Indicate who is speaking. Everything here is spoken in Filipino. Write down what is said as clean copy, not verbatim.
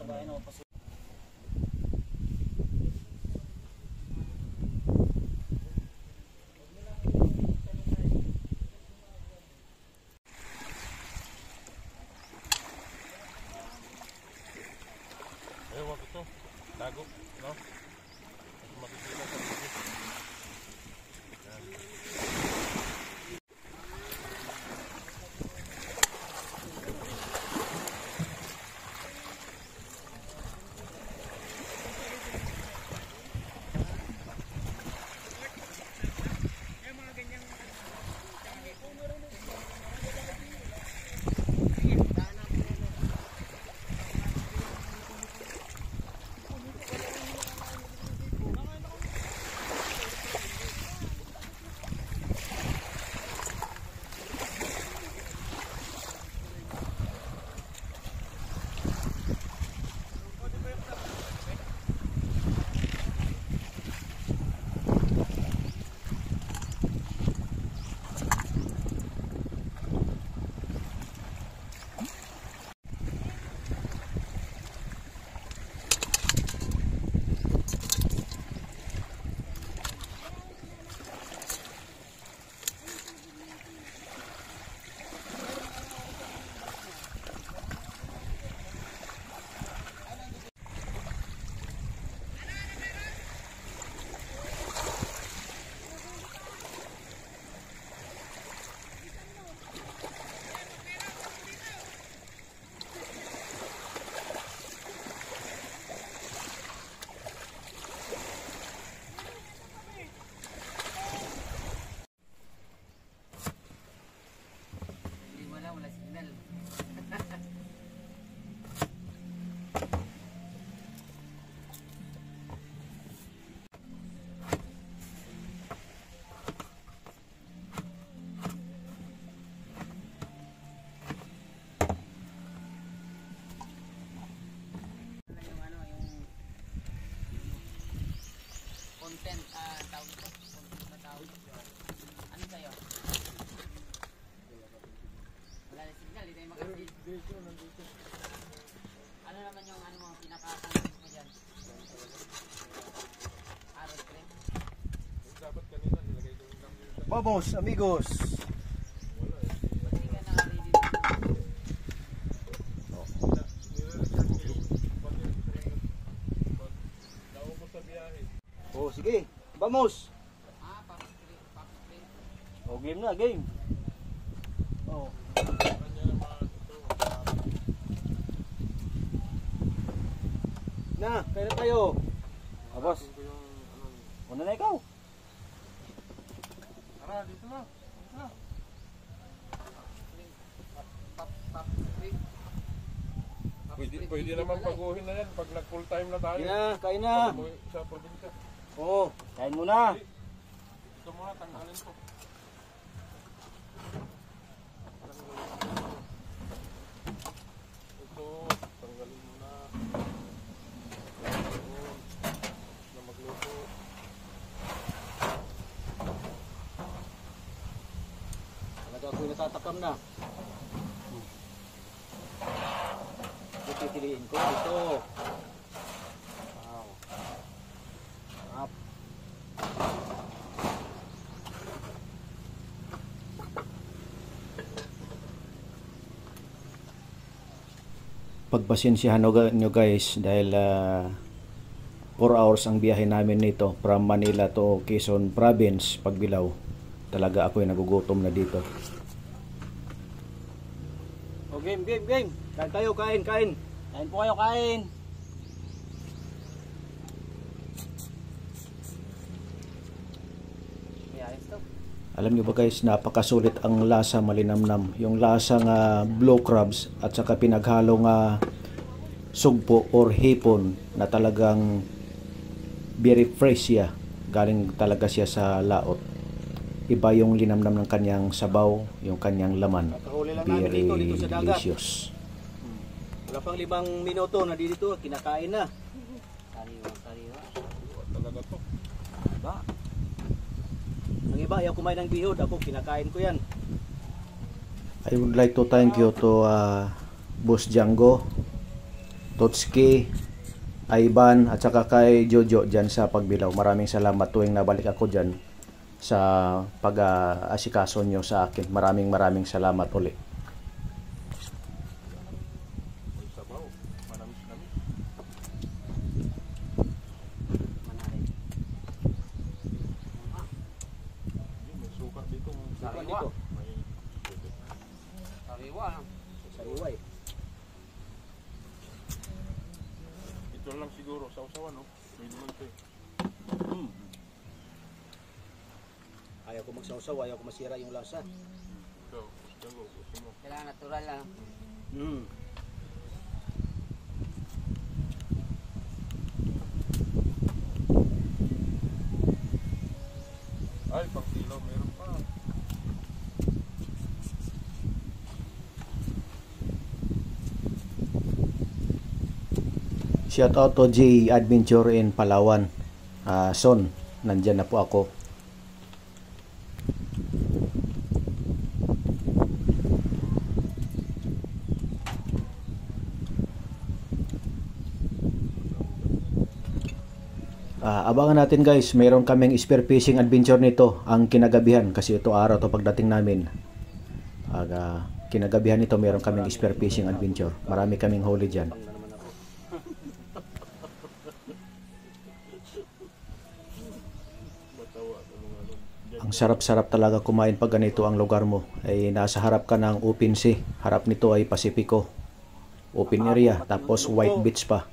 Speaker 1: sa bahay na paso.
Speaker 2: Wag ito. Tago, no? Makikita sa video.
Speaker 3: Content, tawag ito. Content na tawag. Ano sa'yo? Wala na signal, hindi tayo makasig. Ano naman yung ano mo, pinaka-content mo dyan? Arrow string?
Speaker 2: Dapat kanina nilagay ko lang dito.
Speaker 1: Vamos, amigos.
Speaker 3: Hindi ka naka-ready dito.
Speaker 2: Naubos sa biyahe.
Speaker 1: Oh, sige. Vamos.
Speaker 3: Papi-string.
Speaker 1: Oh, game na, game. Oh.
Speaker 2: Kanya naman ito.
Speaker 1: Na, kaya na tayo. Ah, boss.
Speaker 2: Ito yung ano.
Speaker 1: Una na ikaw.
Speaker 2: Tara, dito na. Dito na.
Speaker 3: Papi-string.
Speaker 2: Pwede naman paguhin na yan pag nag-full time na tayo.
Speaker 1: Kain na, kain na.
Speaker 2: Pag umuwi sa probinsya.
Speaker 1: Oo, kain muna.
Speaker 2: Ito muna, tanggalin ko. Ito, tanggalin muna. Ayun. Na magluto.
Speaker 1: Talaga ako'y natatakam na. Pipiliin ko dito. Wow. Up. Pagpasensyahan nyo guys dahil 4 hours ang biyahe namin nito from Manila to Quezon Province, Pagbilao. Talaga ako'y nagugutom na dito. Oh, game. Kain tayo, kain. Kain po kayo, kain. Alam nyo ba guys, napakasulit ang lasa, malinamnam. Yung lasang blue crabs at saka pinaghalong sugpo or hipon na talagang very fresh siya. Galing talaga siya sa laot. Iba yung linamnam ng kanyang sabaw, yung kanyang laman. Very delicious. Wala pang 5 minuto na dito, kinakain na.
Speaker 3: Sariwa.
Speaker 2: Talaga to.
Speaker 1: Ba? Ang iba ayaw kumain ng bihod, ako kinakain ko yan. I would like to thank you to Boss Django Totski, Ivan at saka kay Jojo dyan sa Pagbilao. Maraming salamat tuwing nabalik ako dyan sa pag-asikaso nyo sa akin. Maraming salamat ulit.
Speaker 2: May sabaw. Manamis-namis.
Speaker 3: Manarin.
Speaker 2: Yun, may suka dito.
Speaker 3: Sariwa.
Speaker 2: May
Speaker 3: Sariwa lang.
Speaker 4: Sariwa eh.
Speaker 2: ito lang siguro. Sausawan, no? May naman ito eh.
Speaker 4: Ayaw ko magsawsaw, ayaw ko masira yung lasa.
Speaker 2: Ikaw, gusto mo, gusto mo.
Speaker 3: Kailangan natural lang.
Speaker 2: Ay, pang kilaw, meron pa.
Speaker 1: Shout out to J Adventure in Palawan. Son, nandyan na po ako. Abangan natin guys, mayroon kaming spear fishing adventure nito ang kinagabihan kasi ito araw to pagdating namin. Kinagabihan nito mayroon kaming spear fishing adventure. Marami kaming huli dyan.
Speaker 4: Pang na naman ako.
Speaker 2: Batawa.
Speaker 1: Ang sarap-sarap talaga kumain pag ganito ang lugar mo. Ay nasa harap ka ng open sea. Harap nito ay Pasipiko. Open area. Tapos white beach pa.